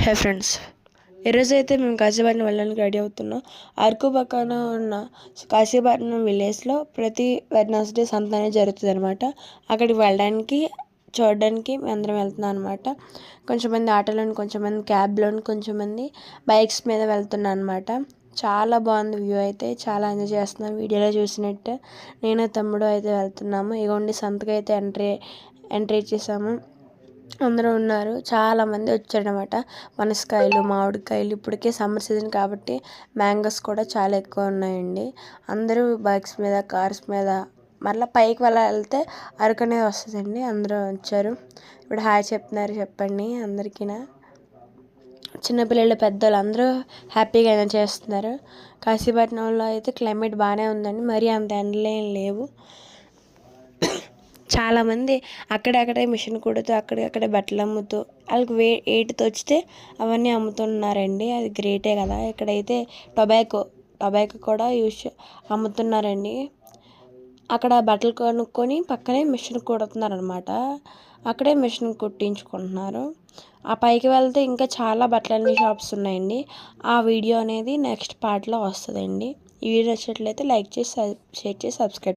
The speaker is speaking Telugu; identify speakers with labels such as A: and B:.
A: హే ఫ్రెండ్స్, ఈరోజైతే మేము కాశీపట్నం వెళ్ళడానికి రెడీ అవుతున్నాం. అరకు పక్కన ఉన్న కాశీపట్నం విలేజ్లో ప్రతి వెడ్నెస్డే సంత అనేది జరుగుతుంది అనమాట. అక్కడికి వెళ్ళడానికి చూడడానికి మేము అందరం వెళ్తున్నాం అనమాట. కొంచెంమంది ఆటోలోని, కొంచెంమంది క్యాబ్లోని, కొంచెంమంది బైక్స్ మీద వెళ్తున్నాం అనమాట. చాలా బాగుంది వ్యూ అయితే, చాలా ఎంజాయ్ చేస్తున్నాం. వీడియోలో చూసినట్టు నేను తమ్ముడు అయితే వెళ్తున్నాము. ఇగోండి సంతకి అయితే ఎంట్రీ ఇచ్చేసాము. అందరూ ఉన్నారు, చాలామంది వచ్చారనమాట. పనసకాయలు, మామిడికాయలు, ఇప్పటికే సమ్మర్ సీజన్ కాబట్టి మ్యాంగోస్ కూడా చాలా ఎక్కువ ఉన్నాయండి. అందరూ బైక్స్ మీద, కార్స్ మీద మళ్ళీ పైకి వెళ్తే అరకు అనేది వస్తుందండి. అందరూ వచ్చారు. ఇప్పుడు హాయ్ చెప్తున్నారు, చెప్పండి అందరికీ. చిన్నపిల్లలు, పెద్దలు అందరూ హ్యాపీగా ఎంజాయ్ చేస్తున్నారు. కాశీపట్నంలో అయితే క్లైమేట్ బాగానే ఉందండి, మరీ అంత ఎండలేం లేవు. చాలామంది అక్కడక్కడే మిషన్ కుడుతూ, అక్కడక్కడే బట్టలు అమ్ముతూ, వాళ్ళకి ఏటి తోచితే అవన్నీ అమ్ముతున్నారండి. అది గ్రేటే కదా. ఇక్కడైతే టొబాకో కూడా అమ్ముతున్నారండి. అక్కడ బట్టలు కొనుక్కొని పక్కనే మిషన్ కుడుతున్నారనమాట. అక్కడే మిషన్ కుట్టించుకుంటున్నారు. ఆ పైకి వెళ్తే ఇంకా చాలా బట్టలన్నీ షాప్స్ ఉన్నాయండి. ఆ వీడియో అనేది నెక్స్ట్ పార్ట్లో వస్తుందండి. ఈ వీడియో నచ్చినట్లయితే లైక్ చేసి, షేర్ చేసి, సబ్స్క్రైబ్.